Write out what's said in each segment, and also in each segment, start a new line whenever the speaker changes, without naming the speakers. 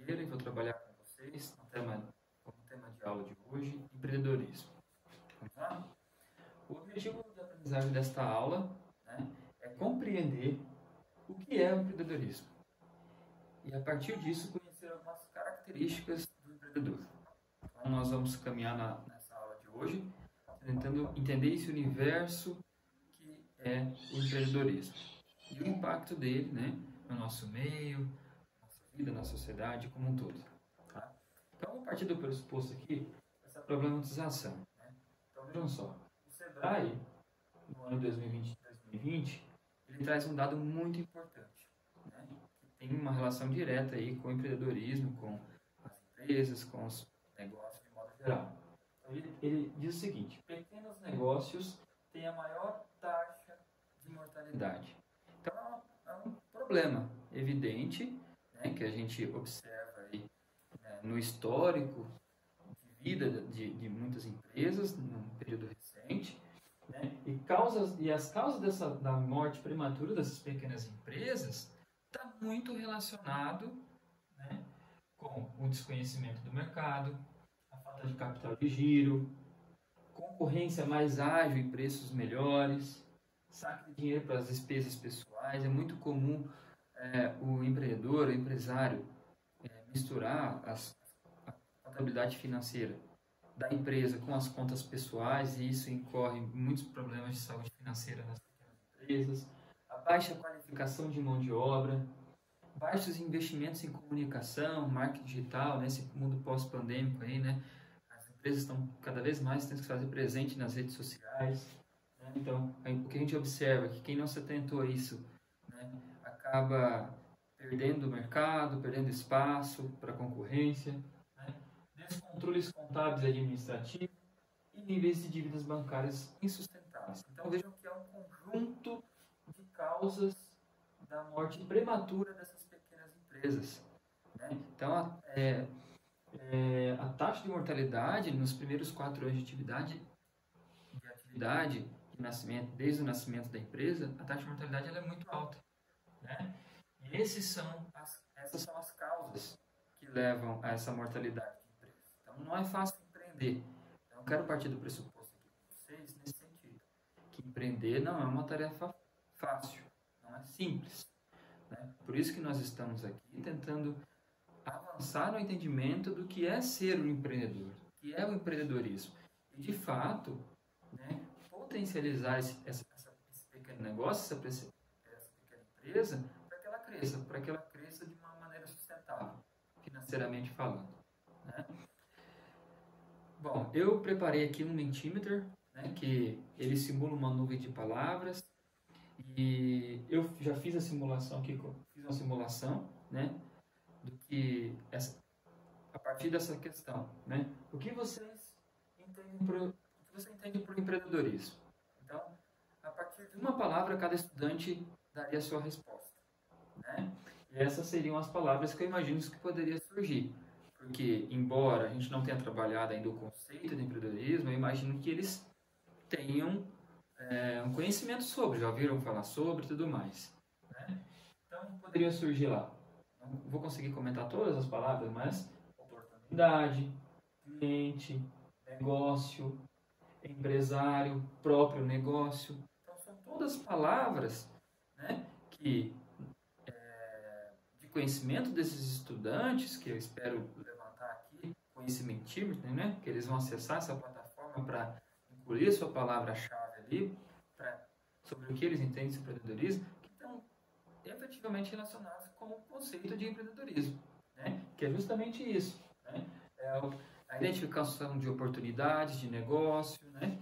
Oliveira e vou trabalhar com vocês como tema de aula de hoje, empreendedorismo. Vamos lá? O objetivo da aprendizagem desta aula, né, é compreender o que é o empreendedorismo e, a partir disso, conhecer algumas características do empreendedor. Então, nós vamos caminhar nessa aula de hoje, tentando entender esse universo que é o empreendedorismo e o impacto dele, né, no nosso meio, na nossa vida, na sociedade como um todo. Tá? Então, vamos partir do pressuposto aqui, essa problematização. Né? Então, vejam só, o Sebrae, no ano 2020, ele traz um dado muito importante, né, que tem uma relação direta aí com o empreendedorismo, com as empresas, com os negócios de modo geral. Então, ele diz o seguinte: pequenos negócios têm a maior taxa de mortalidade. Então, é um problema evidente, né, que a gente observa aí, né, no histórico de vida de muitas empresas, num período recente, né, e as causas da morte prematura dessas pequenas empresas está muito relacionado, né, com o desconhecimento do mercado, a falta de capital de giro, concorrência mais ágil e preços melhores, saque de dinheiro para as despesas pessoais. É muito comum o empreendedor, o empresário, misturar a contabilidade financeira da empresa com as contas pessoais, e isso incorre em muitos problemas de saúde financeira nas pequenas empresas, a baixa qualificação de mão de obra, baixos investimentos em comunicação, marketing digital, nesse mundo pós-pandêmico aí, né? As empresas estão cada vez mais tendo que se fazer presente nas redes sociais, né? Então, o que a gente observa é que quem não se atentou a isso, né, acaba perdendo o mercado, perdendo espaço para a concorrência, né? Descontroles contábeis e administrativos e níveis de dívidas bancárias insustentáveis. Então, vejam que é um conjunto de causas da morte prematura dessas pequenas empresas, né? Então, a taxa de mortalidade nos primeiros 4 anos de atividade de nascimento, desde o nascimento da empresa, a taxa de mortalidade ela é muito alta, né? E essas são as causas que levam a essa mortalidade de empresa. Então, não é fácil empreender. Então, eu quero partir do pressuposto aqui com vocês nesse sentido, que empreender não é uma tarefa fácil, não é simples, né? Por isso que nós estamos aqui tentando avançar no entendimento do que é ser um empreendedor, o que é o empreendedorismo. E, de fato, né, potencializar esse pequeno negócio, essa pequena empresa, para que ela cresça de uma maneira sustentável, financeiramente falando, né? Bom, eu preparei aqui um Mentimeter, né, que ele simula uma nuvem de palavras, e eu já fiz a simulação aqui, fiz uma simulação, né, do que a partir dessa questão, né, o que você entende por empreendedorismo. Então, a partir de uma palavra, cada estudante daria a sua resposta, né? E essas seriam as palavras que eu imagino que poderia surgir, porque, embora a gente não tenha trabalhado ainda o conceito de empreendedorismo, eu imagino que eles tenham um conhecimento sobre, já ouviram falar sobre e tudo mais, né? Então, poderia surgir lá, não vou conseguir comentar todas as palavras, mas oportunidade, cliente, negócio, empresário, próprio negócio. Então, são todas palavras, né, que de conhecimento desses estudantes, que eu espero levantar aqui, conhecimentímetro, né, que eles vão acessar essa plataforma para incluir sua palavra-chave ali, sobre o que eles entendem de empreendedorismo, que estão efetivamente relacionados com o conceito de empreendedorismo, né, que é justamente isso, né, a identificação de oportunidades de negócio, né,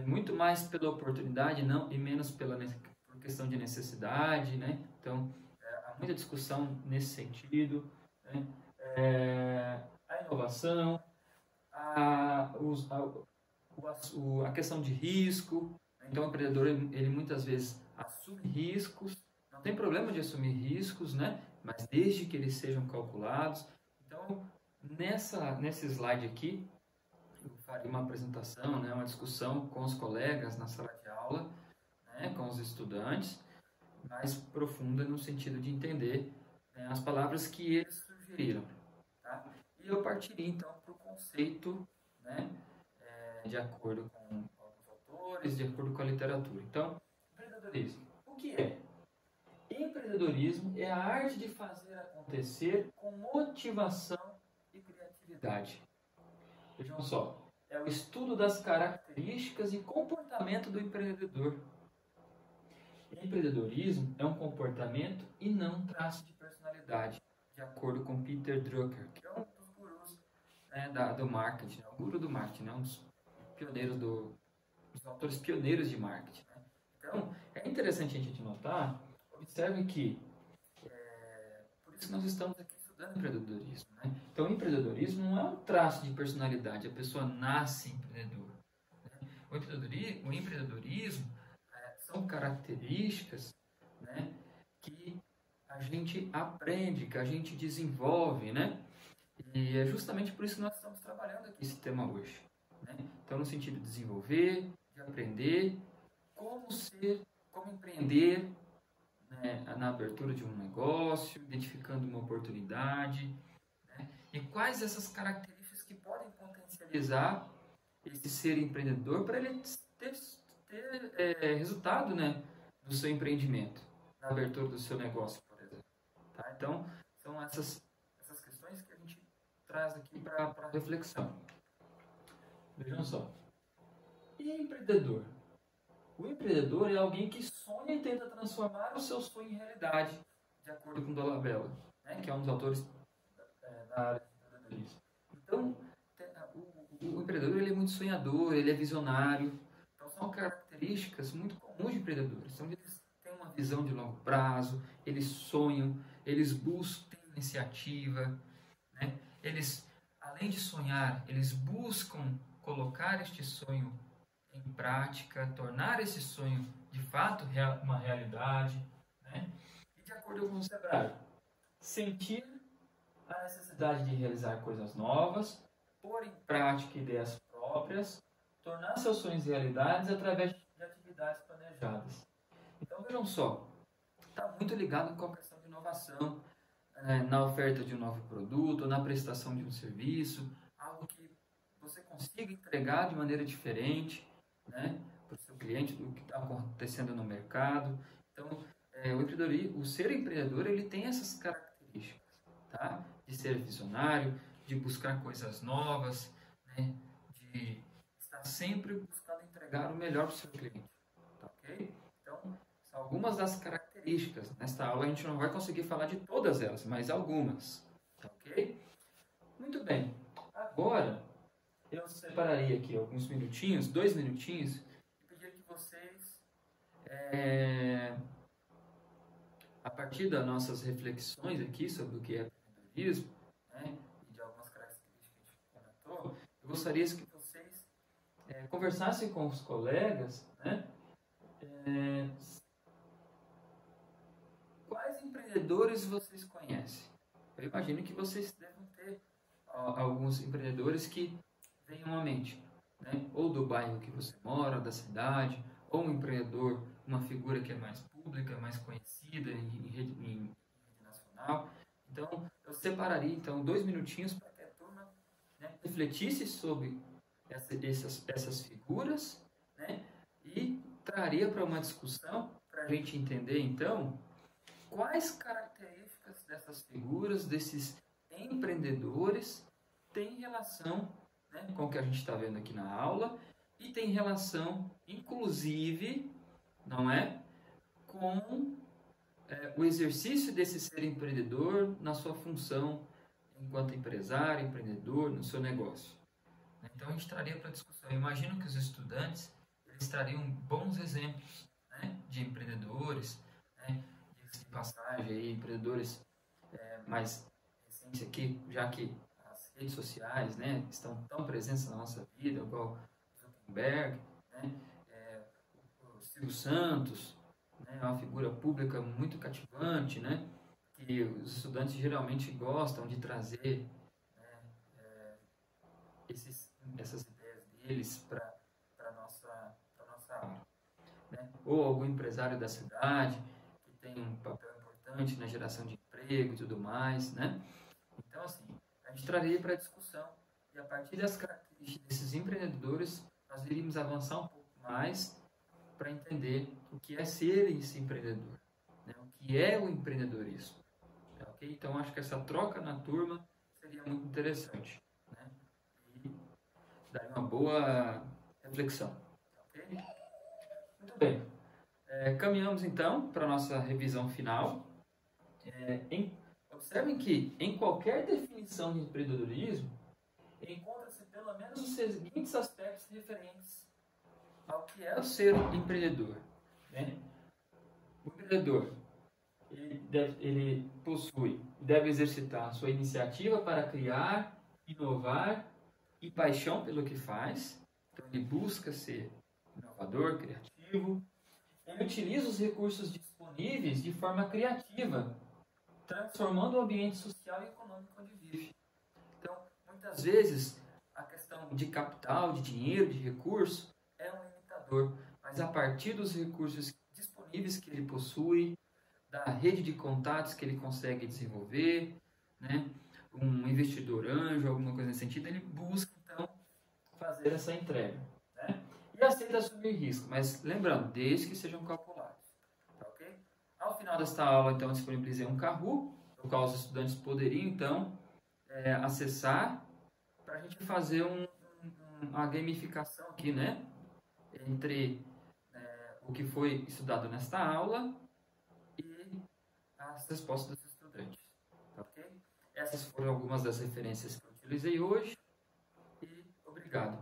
muito mais pela oportunidade e menos por questão de necessidade, né? Então, há muita discussão nesse sentido, né? A inovação, a questão de risco. Então, o empreendedor, ele muitas vezes assume riscos, não tem problema de assumir riscos, né? Mas desde que eles sejam calculados. Então, nesse slide aqui, eu farei uma apresentação, né, uma discussão com os colegas na sala de aula, né, com os estudantes, mais profunda no sentido de entender, né, as palavras que eles sugeriram. Tá? E eu partiria então para o conceito, né, de acordo com alguns autores, de acordo com a literatura. Então, empreendedorismo. O que é? Empreendedorismo é a arte de fazer acontecer com motivação e criatividade. Vejam só, é o estudo das características e comportamento do empreendedor. Empreendedorismo é um comportamento e não um traço de personalidade, de acordo com Peter Drucker, que é um dos gurus, né, do marketing, o guru do marketing, né, um dos pioneiros dos autores pioneiros de marketing. Né? Então, é interessante a gente notar, observe que, por isso que nós estamos aqui estudando empreendedorismo. Né? Então, o empreendedorismo não é um traço de personalidade, a pessoa nasce empreendedor. Né? O empreendedorismo são características, né, que a gente aprende, que a gente desenvolve, né? E é justamente por isso que nós estamos trabalhando aqui esse tema hoje. Né? Então, no sentido de desenvolver, de aprender como ser, como empreender, né, na abertura de um negócio, identificando uma oportunidade, né? E quais essas características que podem potencializar esse ser empreendedor para ele ter resultado, né, do seu empreendimento, na abertura do seu negócio, por exemplo. Tá? Então, são essas questões que a gente traz aqui para reflexão. Vejam só. E empreendedor? O empreendedor é alguém que sonha e tenta transformar o seu sonho em realidade, de acordo com Dolabella, né, que é um dos autores da área de empreendedorismo. Então, o empreendedor ele é muito sonhador, ele é visionário. Então, são características muito comuns de empreendedores. Então, eles têm uma visão de longo prazo, eles sonham, eles buscam iniciativa, né? Eles, além de sonhar, eles buscam colocar este sonho em prática, tornar esse sonho de fato uma realidade, né? E de acordo com o Sebrae, sentir a necessidade de realizar coisas novas, pôr em prática ideias próprias, tornar seus sonhos realidades através de atividades planejadas. Então vejam só, está muito ligado com a questão de inovação, na oferta de um novo produto, na prestação de um serviço, algo que você consiga entregar de maneira diferente, né, para o seu cliente, do que está acontecendo no mercado. Então, o ser empreendedor ele tem essas características, tá? De ser visionário, de buscar coisas novas, né, de estar sempre buscando entregar o melhor para o seu cliente, tá ok? Então, são algumas das características. Nesta aula a gente não vai conseguir falar de todas elas, mas algumas, tá ok? Muito bem. Agora, eu separaria aqui alguns minutinhos, 2 minutinhos, e pedir que vocês, a partir das nossas reflexões aqui sobre o que é empreendedorismo, né, e de algumas características que a gente comentou, eu gostaria que vocês conversassem com os colegas, né, quais empreendedores vocês conhecem. Eu imagino que vocês devem ter alguns empreendedores que venham à mente, né? Ou do bairro que você mora, da cidade, ou um empreendedor, uma figura que é mais pública, mais conhecida em rede nacional. Então, eu separaria 2 minutinhos para que a turma, né, refletisse sobre essas figuras, né, e traria para uma discussão para a gente entender, então, quais características dessas figuras, desses empreendedores, têm relação, né, com o que a gente está vendo aqui na aula e tem relação, inclusive, não é, com o exercício desse ser empreendedor na sua função enquanto empresário, empreendedor, no seu negócio. Então, a gente traria para a discussão. Eu imagino que os estudantes eles trariam bons exemplos, né, de empreendedores, né, de passagem, aí, empreendedores mais recentes aqui, já que as redes sociais, né, estão tão presentes na nossa vida, igual o Zuckerberg, né, o Silvio Santos, né, é uma figura pública muito cativante, né, que os estudantes geralmente gostam de trazer, né, essas ideias deles para a nossa aula. Né? Ou algum empresário da cidade que tem um papel importante na geração de emprego e tudo mais, né? Então, assim, a a gente traria para a discussão e a partir das características desses empreendedores nós iríamos avançar um pouco mais para entender o que é ser esse empreendedor, né? O que é o empreendedorismo. Tá, ok? Então acho que essa troca na turma seria muito interessante, né? E daria uma boa reflexão. Tá, ok? Muito bem. Caminhamos então para a nossa revisão final. Observem que em qualquer definição de empreendedorismo encontra-se pelo menos os seguintes aspectos referentes ao que é o ser empreendedor, né? O empreendedor ele deve exercitar a sua iniciativa para criar, inovar e paixão pelo que faz. Então ele busca ser inovador, criativo. Ele utiliza os recursos disponíveis de forma criativa, transformando o ambiente social e econômico onde vive. Então, muitas vezes, a questão de capital, de dinheiro, de recurso, é um limitador. Mas a partir dos recursos disponíveis que ele possui, da rede de contatos que ele consegue desenvolver, né, um investidor anjo, alguma coisa nesse sentido, ele busca, então, fazer essa entrega. Né? E aceita assumir risco, mas lembrando, desde que sejam calculados. Tá, ok? Ao final desta aula, então, disponibilizei um Kahoot, no qual os estudantes poderiam, então, acessar para a gente fazer uma gamificação aqui, né? Entre o que foi estudado nesta aula e as respostas dos estudantes. Tá, ok? Essas foram algumas das referências que eu utilizei hoje e obrigado.